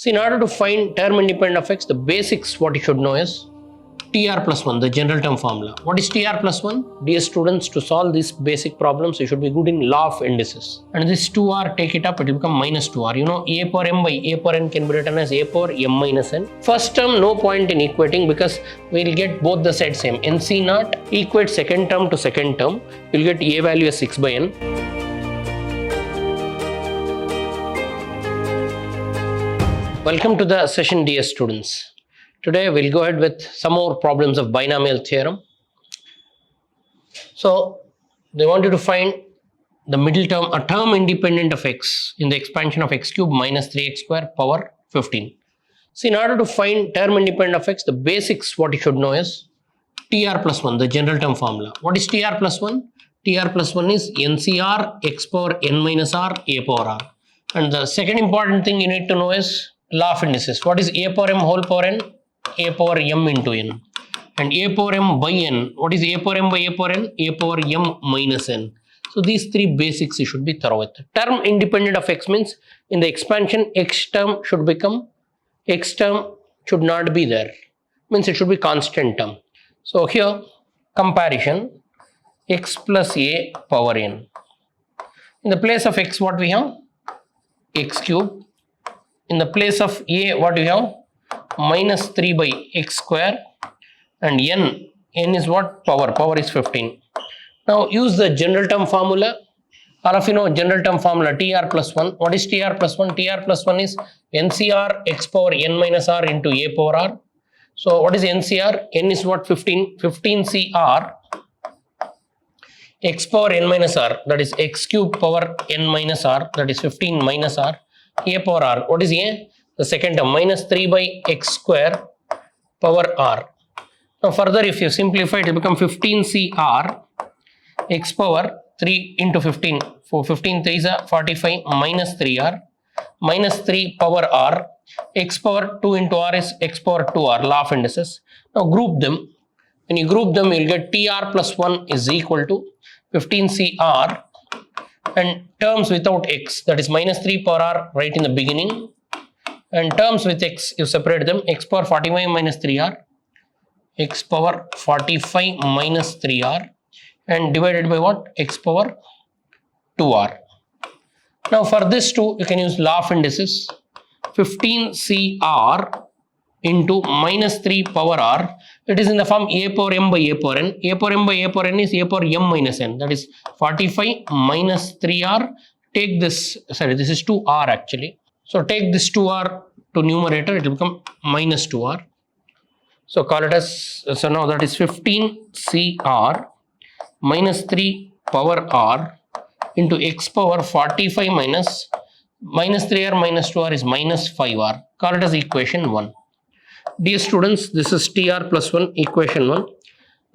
So in order to find term independent of x, the basics what you should know is TR plus 1, the general term formula. What is TR plus 1? Dear students, to solve these basic problems, you should be good in law of indices. And this 2r, take it up, it will become minus 2r. You know, a power m by a power n can be written as a power m minus n. First term, no point in equating because we will get both the sides same. NC naught equate second term to second term. You will get a value as 6 by n. Welcome to the session, dear students. Today we'll go ahead with some more problems of binomial theorem. So they want you to find the middle term, a term independent of x in the expansion of x cube minus 3x square power 15. So in order to find term independent of x, the basics what you should know is TR plus 1, the general term formula. What is TR plus 1? TR plus 1 is NCR x power n minus r a power r. And the second important thing you need to know is law of indices. What is a power m whole power n? A power m into n. And a power m by n. What is a power m by a power n? A power m minus n. So these three basics you should be thorough with. Term independent of x means in the expansion x term should become, x term should not be there. Means it should be constant term. So here comparison x plus a power n. In the place of x what we have? X cube. In the place of a what we have? Minus 3 by x square, and n is what? Power is 15. Now use the general term formula. All of you know general term formula TR plus 1. What is TR plus 1? TR plus 1 is NCR x power n minus r into a power r. So what is NCR? N is what? 15. 15CR x power n minus r, that is x cube power n minus r, that is 15 minus r, a power r. What is a? The second term, minus 3 by x square power r. Now further if you simplify it will become 15CR x power 3 into 15. For 15 3 is 45 minus 3r minus 3 power r. X power 2 into r is x power 2r, law of indices. Now group them. When you group them you will get TR plus 1 is equal to 15CR and terms without x, that is minus 3 power r right in the beginning, and terms with x you separate them. X power 45 minus 3r, x power 45 minus 3r, and divided by what? X power 2r. Now for this too you can use law of indices. 15CR into minus 3 power r, it is in the form a power m by a power n. A power m by a power n is a power m minus n, that is 45 minus 3r. Take this, sorry, this is 2r actually. So take this 2r to numerator, it will become minus 2r. So call it as, so now that is 15CR minus 3 power r into x power 45 minus 3r minus 2r is minus 5r. Call it as equation 1. Dear students, this is TR plus 1, equation 1.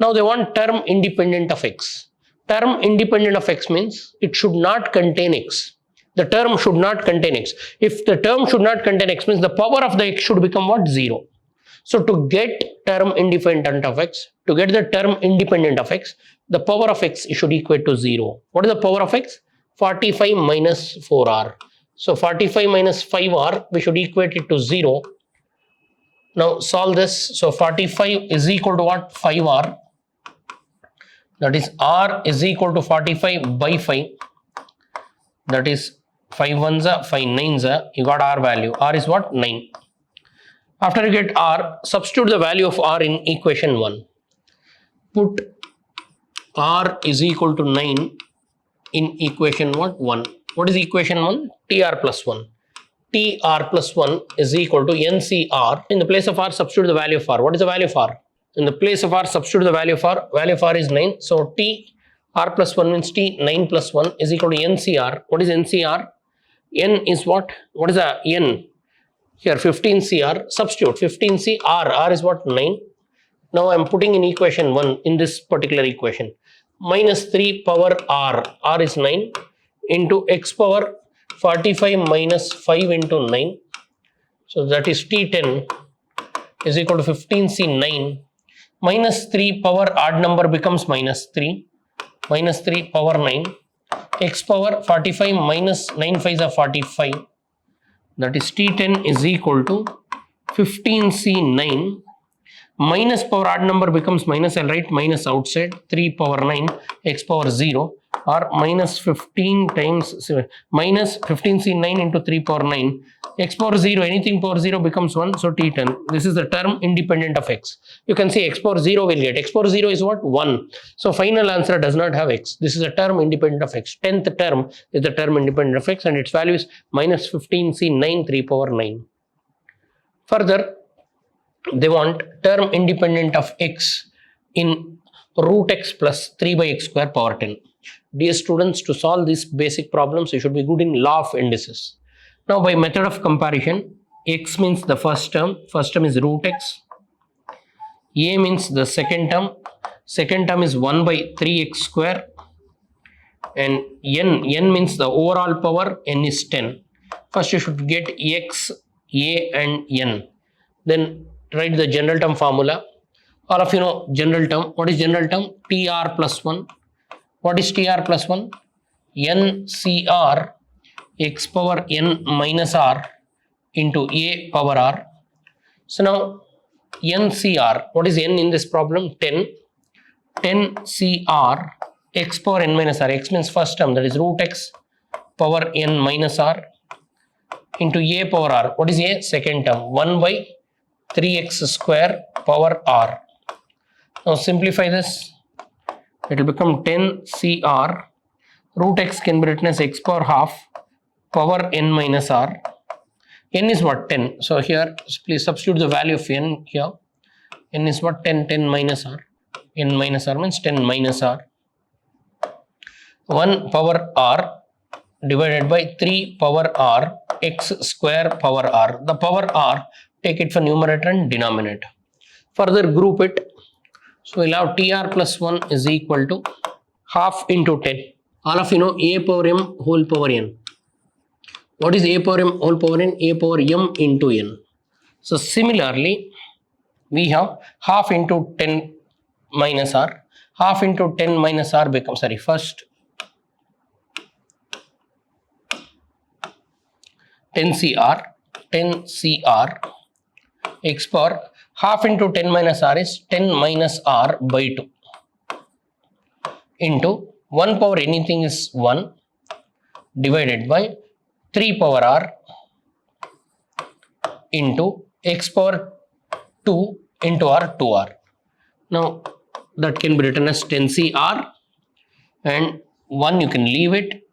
Now they want term independent of x. Term independent of x means it should not contain x. The term should not contain x. If the term should not contain x means the power of the x should become what? 0. So to get term independent of x, to get the term independent of x, the power of x should equate to 0. What is the power of x? 45 minus 4r. So 45 minus 5r, we should equate it to 0. Now solve this. So 45 is equal to what? 5r. That is r is equal to 45 by 5. That is 5 ones are 5 nines are, you got r value. R is what? 9. After you get r, substitute the value of r in equation 1. Put r is equal to 9 in equation what? 1. What is equation 1? TR plus 1. TR plus 1 is equal to NCR. In the place of r, substitute the value of r. What is the value of r? In the place of r, substitute the value of r. Value of r is 9. So r plus 1 means t, 9 plus 1 is equal to NCR. What is NCR? N is what? What is the n? Here 15CR. Substitute 15CR. R is what? 9. Now I am putting in equation 1 in this particular equation. Minus 3 power r. R is 9 into x power 45 minus 5 into 9. So that is T10 is equal to 15C9. Minus 3 power odd number becomes minus 3. Minus 3 power 9. X power 45 minus 9 5s are 45. that is T10 is equal to 15C9 minus power odd number becomes minus, I'll write minus outside, 3 power 9 x power 0, or minus 15 times minus 15C9 into 3 power 9 x power 0, anything power 0 becomes 1, so T10. This is the term independent of x. You can say x power 0 will get, x power 0 is what? 1. So final answer does not have x. This is a term independent of x. 10th term is the term independent of x, and its value is minus 15C9 3 power 9. Further, they want term independent of x in root x plus 3 by x square power 10. Dear students, to solve these basic problems, you should be good in law of indices. Now, by method of comparison, x means the first term is root x, a means the second term is 1 by 3x square, and n means the overall power, n is 10. First you should get x, a and n. Then write the general term formula. All of you know general term. What is general term? TR plus 1. What is TR plus 1? NCR x power n minus r into a power r. So now NCR, what is n in this problem? 10. 10CR x power n minus r. X means first term, that is root x power n minus r into a power r. What is a? Second term, 1 by 3x square power r. Now simplify this. It will become 10CR. Root x can be written as x power half power n minus r. N is what? 10. So here please substitute the value of n here. N is what? 10. 10 minus r. N minus r means 10 minus r. 1 power r divided by 3 power r x square power r. The power r, take it for numerator and denominator. Further group it. So we'll have TR plus 1 is equal to half into 10. All of you know a power m whole power n. What is a power m whole power n? A power m into n. So similarly, we have half into 10 minus r. Half into 10 minus r becomes, first 10CR x power half into 10 minus r is 10 minus r by 2 into 1 power anything is 1 divided by 3 power r into x power 2 into r 2r. Now that can be written as 10CR, and 1 you can leave it.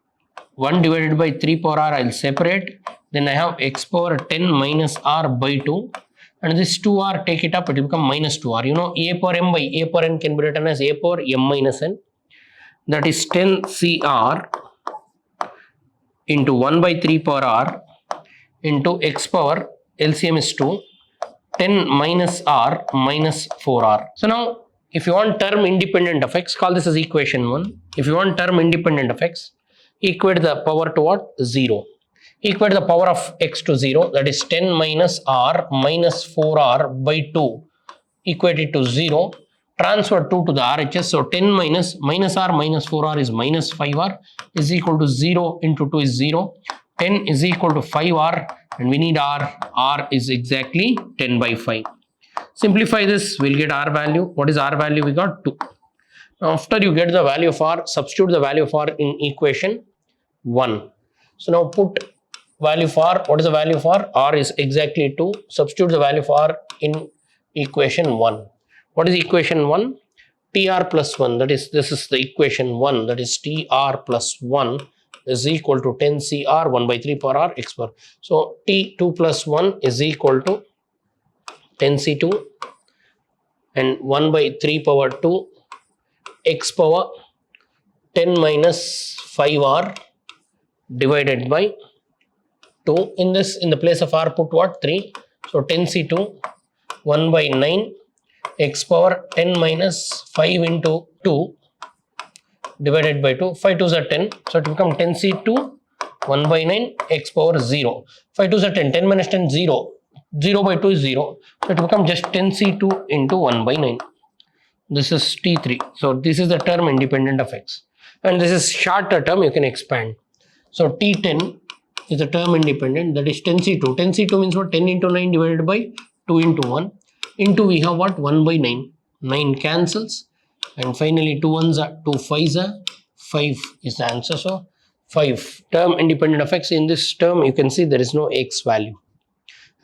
1 divided by 3 power r I will separate. Then I have x power 10 minus r by 2, and this 2r, take it up, it will become minus 2r. You know a power m by a power n can be written as a power m minus n. That is 10CR into 1 by 3 power r into x power, LCM is 2, 10 minus r minus 4r. So now if you want term independent of x, call this as equation 1. If you want term independent of x, equate the power to what? 0. Equate the power of x to 0, that is 10 minus r minus 4r by 2. Equate it to 0. Transfer 2 to the RHS. So 10 minus r minus 4r is minus 5r is equal to 0 into 2 is 0. 10 is equal to 5r, and we need r. R is exactly 10 by 5. Simplify this, we'll get r value. What is r value? We got 2. Now after you get the value of r, substitute the value of r in equation 1. So now put value for r. What is the value for r? R is exactly 2. Substitute the value for r in equation 1. What is equation 1? TR plus 1, that is, this is the equation 1, that is TR plus 1 is equal to 10CR 1 by 3 power r x power. So T2 plus 1 is equal to 10C2 and 1 by 3 power 2 x power 10 minus 5r divided by 2. In this, in the place of r, put what? 3. So 10C2 1 by 9 x power 10 minus 5 into 2 divided by 2. 5 2s are 10. So it will become 10C2 1 by 9 x power 0. 5 2s are 10. 10 minus 10 0. 0 by 2 is 0. So it will become just 10C2 into 1 by 9. This is T3. So this is the term independent of x. And this is shorter term, you can expand. So T10 is a term independent, that is 10C2. 10C2 means what? 10 into 9 divided by 2 into 1 into we have what? 1 by 9. 9 cancels and finally 2 ones are 2 5s are 5 is the answer. So 5 term independent effects. In this term you can see there is no x value.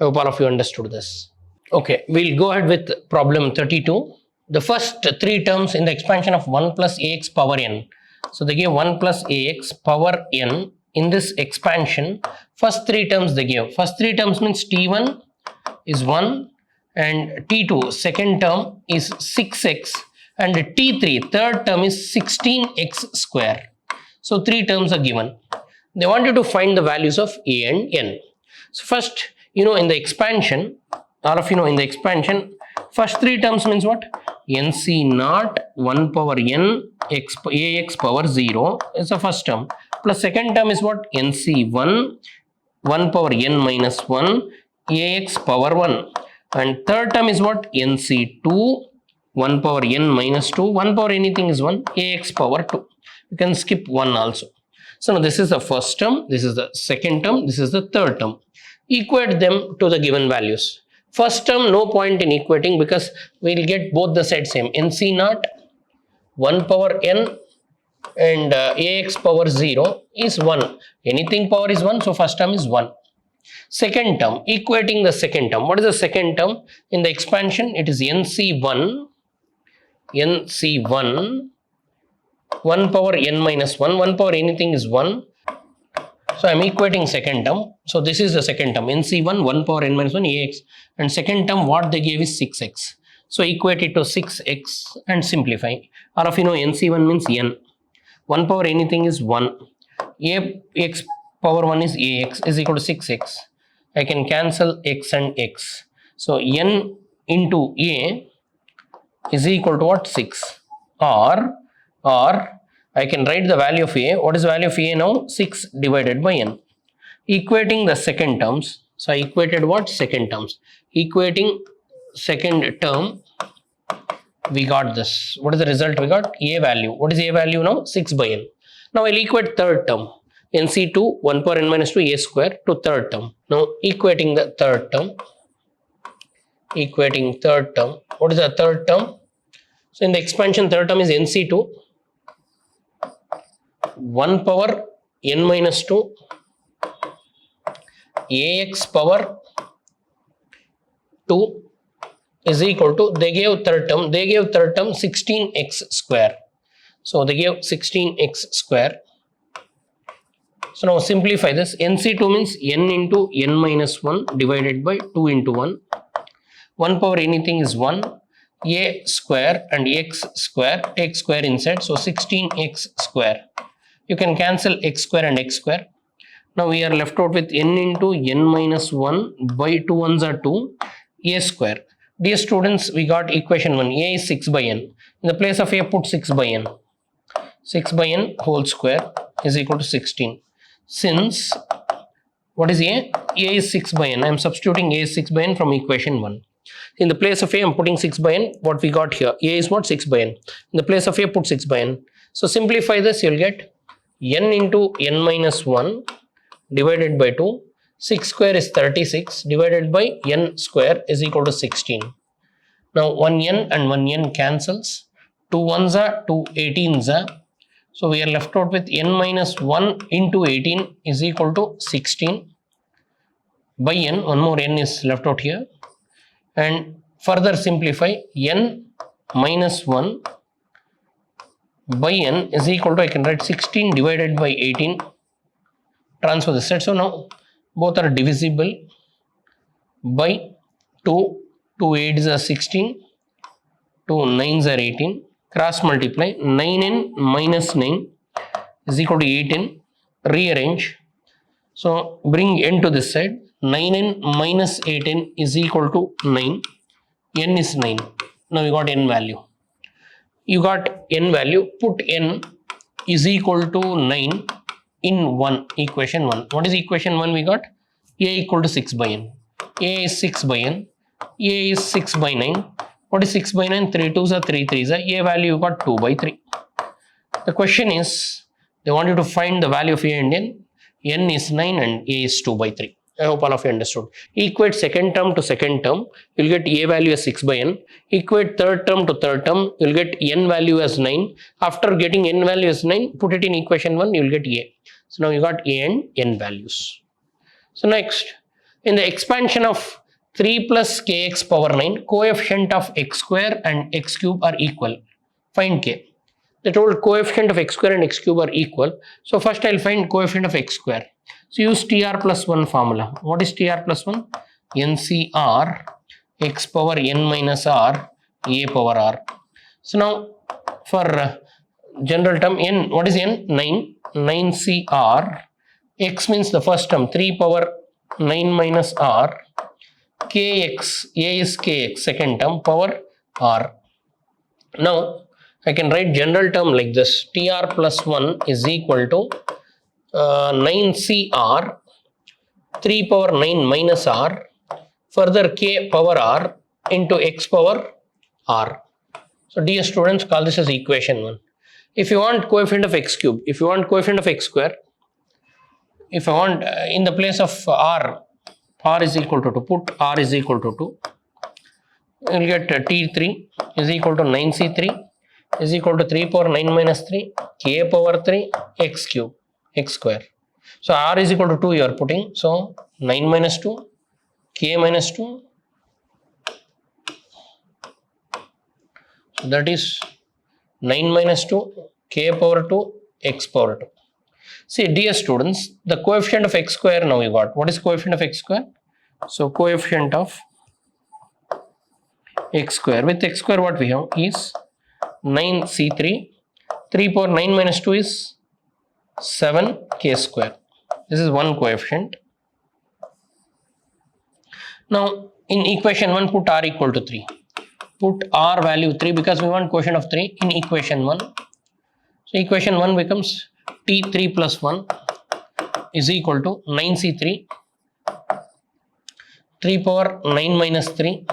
I hope all of you understood this. Okay, we'll go ahead with problem 32. The first three terms in the expansion of 1 plus ax power n. So they gave 1 plus ax power n. In this expansion, first three terms they gave. First three terms means t1 is 1 and t2 second term is 6x and t3 third term is 16x square. So three terms are given. They want you to find the values of a and n. So first, in the expansion, all of you know in the expansion, first three terms means what? nc naught 1 power n ax power 0 is the first term. Plus second term is what? nc1 1 power n minus 1 ax power 1. And third term is what? nc2 1 power n minus 2. 1 power anything is 1 ax power 2. You can skip 1 also. So now this is the first term, this is the second term, this is the third term. Equate them to the given values. First term, no point in equating because we will get both the sides same. nc naught 1 power n and ax power 0 is 1. Anything power is 1, so first term is 1. Second term, equating the second term. What is the second term? In the expansion, it is nc1 1 power n minus 1. 1 power anything is 1. So I am equating second term. So this is the second term. nc1 1 power n minus 1 ax. And second term what they gave is 6x. So equate it to 6x and simplify. All of you know nc1 means n. 1 power anything is 1. Ax power 1 is ax is equal to 6x. I can cancel x and x. So n into a is equal to what? 6. Or I can write the value of a. What is the value of a now? 6 divided by n. Equating the second terms. So I equated what? Second terms. Equating second term, we got this. What is the result we got? A value. What is a value now? 6 by n. Now I'll equate third term. nc2 1 power n minus 2 a square to third term. Now equating the third term. Equating third term. What is the third term? So in the expansion, third term is nc2 1 power n minus 2 ax power 2 is equal to, they gave third term 16x square. So they gave 16x square. So now simplify this. nc2 means n into n minus 1 divided by 2 into 1. 1 power anything is 1. A square and x square, take square inside. So 16x square. You can cancel x square and x square. Now we are left out with n into n minus 1 by 2 ones are 2 a square. Dear students, we got equation 1. A is 6 by n. In the place of a, put 6 by n. 6 by n whole square is equal to 16. Since, what is a? A is 6 by n. I am substituting a is 6 by n from equation 1. In the place of a, I am putting 6 by n. What we got here? A is what? 6 by n. In the place of a, put 6 by n. So simplify this, you will get n into n minus 1 divided by 2. 6 square is 36 divided by n square is equal to 16. Now 1 n and 1 n cancels. 2 ones are 2 18s are. So we are left out with n minus 1 into 18 is equal to 16 by n. One more n is left out here. And further simplify, n minus 1 by n is equal to, I can write 16 divided by 18. Transfer this side. So now both are divisible by 2. 2 8s are 16. 2 9s are 18. Cross multiply. 9n minus 9 is equal to 8n. Rearrange. So bring n to this side. 9n minus 8n is equal to 9. N is 9. Now you got n value. You got n value. Put n is equal to 9 in 1. Equation 1. What is equation 1 we got? A equal to 6 by n. A is 6 by n. A is 6 by 9. What is 6 by 9? 3 2s are 3 3s are. A value you got 2 by 3. The question is, they want you to find the value of a and n. n is 9 and a is 2 by 3. I hope all of you understood. Equate second term to second term, you'll get a value as 6 by n. Equate third term to third term, you'll get n value as 9. After getting n value as 9, put it in equation 1, you'll get a. So now you got a and n values. So next, in the expansion of 3 plus kx power 9, coefficient of x square and x cube are equal. Find k. They told coefficient of x square and x cube are equal. So first I'll find coefficient of x square. So use TR plus 1 formula. What is TR plus 1? NCR x power n minus r a power r. So now for general term n, what is n? 9. 9CR. X means the first term 3 power 9 minus r. Kx, a is kx, second term, power r. Now I can write general term like this. TR plus 1 is equal to 9CR 3 power 9 minus r, further k power r into x power r. So dear students, call this as equation 1. If you want coefficient of x cube, if you want coefficient of x square, if I want in the place of r is equal to 2, put r is equal to 2, you will get t3 is equal to 9c3 is equal to 3 power 9 minus 3 k power 3 x cube x square. So r is equal to 2 you are putting, so 9 minus 2 k minus 2, so that is 9 minus 2 k power 2 x power 2. See dear students, the coefficient of x square now you got. What is coefficient of x square? So coefficient of x square, with x square what we have is 9c3, 3 power 9 minus 2 is 7k square. This is one coefficient. Now in equation 1 put r equal to 3. Put r value 3 because we want quotient of 3 in equation 1. So equation 1 becomes t3 plus 1 is equal to 9c3 3 power 9 minus 3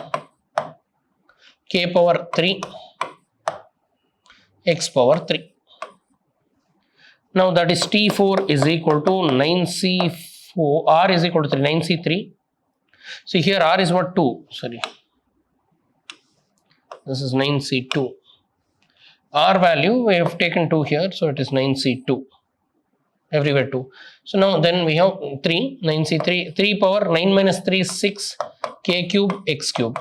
k power 3 x power 3. Now that is t4 is equal to 9c4, r is equal to 3, 9c3. So here r is what? 2, sorry. This is 9c2. R value we have taken 2 here, so it is 9c2. Everywhere 2. So now then we have 3, 9c3, 3 power 9 minus 3 is 6, k cube x cube.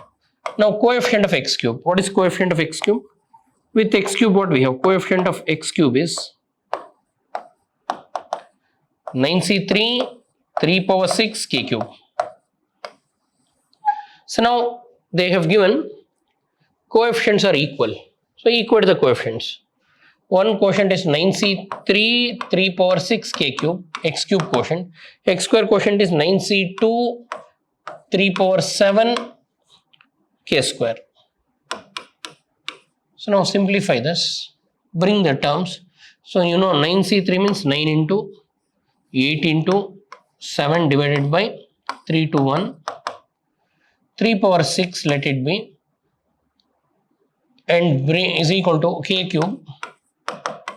Now coefficient of x cube. What is coefficient of x cube? With x cube what we have? Coefficient of x cube is 9c3, 3 power 6 k cube. So now they have given coefficients are equal. So equate the coefficients. One quotient is 9c3, 3 power 6 k cube, x cube quotient. X square quotient is 9c2, 3 power 7 k square. So now simplify this, bring the terms. So you know 9c3 means 9 into 8 into 7 divided by 3 to 1. 3 power 6 let it be, and bring is equal to k cube.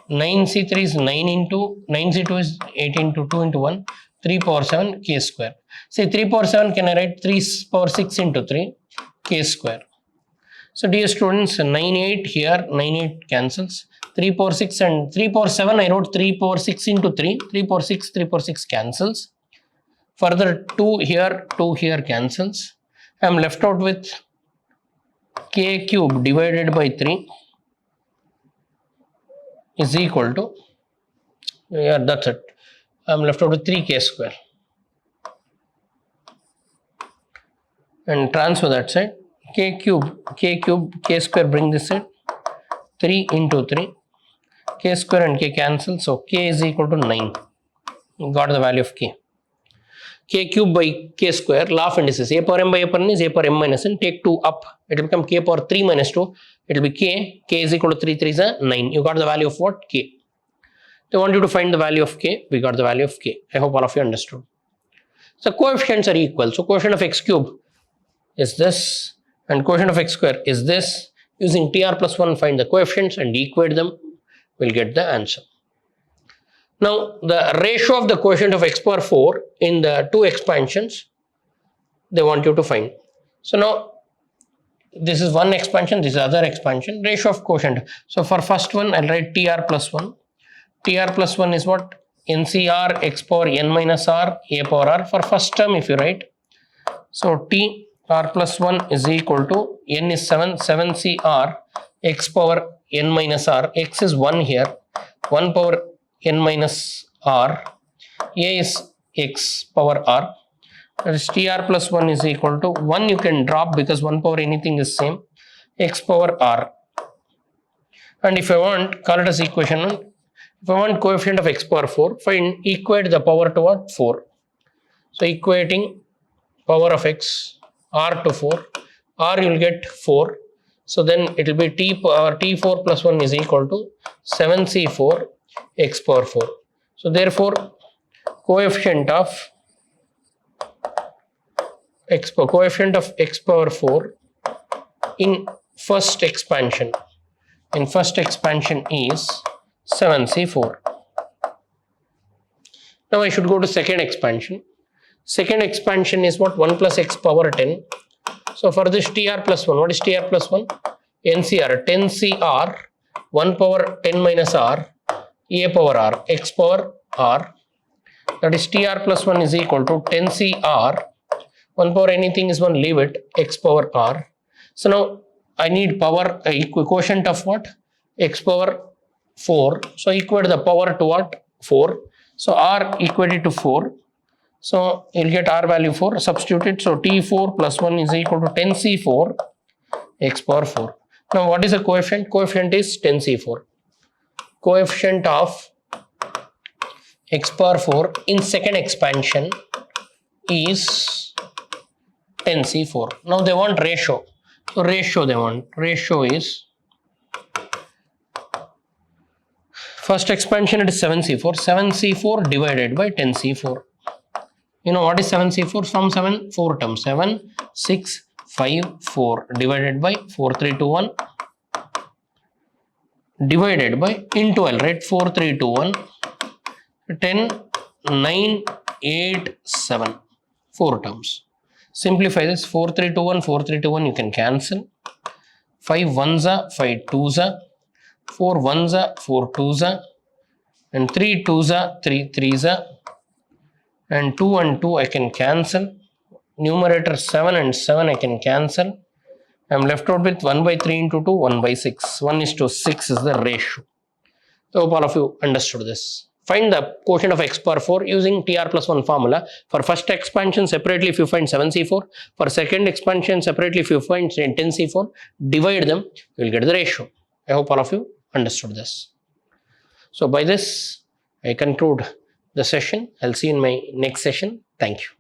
9c3 is 9 into 9c2 is 8 into 2 into 1, 3 power 7 k square. Say 3 power 7 can I write 3 power 6 into 3 k square. So dear students, 9 8 here, 9 8 cancels, 3 power 6 and 3 power 7 I wrote 3 power 6 into 3, 3 power 6, 3 power 6 cancels. Further 2 here cancels. I am left out with k cube divided by 3 is equal to, yeah, that's it. I am left out with 3k square. And transfer that side. K cube, k square, bring this side. 3 into 3. K square and k cancel. So k is equal to 9. Got the value of k. K cube by k square, law of indices. A power m by a power n is a power m minus n. Take 2 up. It will become k power 3 minus 2. It will be k. K is equal to 3 3 is a 9. You got the value of what? K. They want you to find the value of k. We got the value of k. I hope all of you understood. So coefficients are equal. So coefficient of x cube is this and coefficient of x square is this. Using TR plus 1 find the coefficients and equate them. We'll get the answer. Now the ratio of the quotient of x power 4 in the two expansions they want you to find. So now this is one expansion, this is other expansion, ratio of quotient. So for first one I'll write TR plus 1. TR plus 1 is what? NCR x power n minus r a power r for first term if you write. So TR plus 1 is equal to n is 7CR x power n minus r, x is 1 here, 1 power n minus r, a is x power r, that is TR plus 1 is equal to 1 you can drop because 1 power anything is same, x power r. And if I want, call it as equation 1, if I want coefficient of x power 4, equate the power to what? 4. So equating power of x r to 4, r you will get 4. So then it will be t4 plus 1 is equal to 7c4 x power 4. So therefore coefficient of x power 4 in first expansion is 7c4. Now I should go to second expansion. Second expansion is what? 1 plus x power 10. So for this TR plus 1, what is TR plus 1? NCR, 10CR, 1 power 10 minus r, a power r, x power r. That is TR plus 1 is equal to 10CR, 1 power anything is 1, leave it, x power r. So now I need power, quotient of what? X power 4. So equate the power to what? 4. So r equated to 4. So you'll get r value 4, substitute it. So t4 plus 1 is equal to 10c4 x power 4. Now what is the coefficient? Coefficient is 10c4. Coefficient of x power 4 in second expansion is 10c4. Now they want ratio. So ratio is, first expansion it is 7c4. 7c4 divided by 10c4. You know what is 7c4? From 7, 4 terms. 7, 6, 5, 4 divided by 4, 3, 2, 1 divided by into I'll write 4, 3, 2, 1 10, 9, 8, 7 4 terms. Simplify this. 4, 3, 2, 1 4, 3, 2, 1 you can cancel. 5 1s are 5 2s are 4 1s are 4 2s are and 3 2s are 3 3s are and 2 and 2 I can cancel. Numerator 7 and 7 I can cancel. I am left out with 1 by 3 into 2, 1 by 6. 1:6 is the ratio. I hope all of you understood this. Find the quotient of x power 4 using TR plus 1 formula. For first expansion separately if you find 7c4. For second expansion separately if you find 10c4. Divide them, you will get the ratio. I hope all of you understood this. So by this I conclude the session. I'll see you in my next session. Thank you.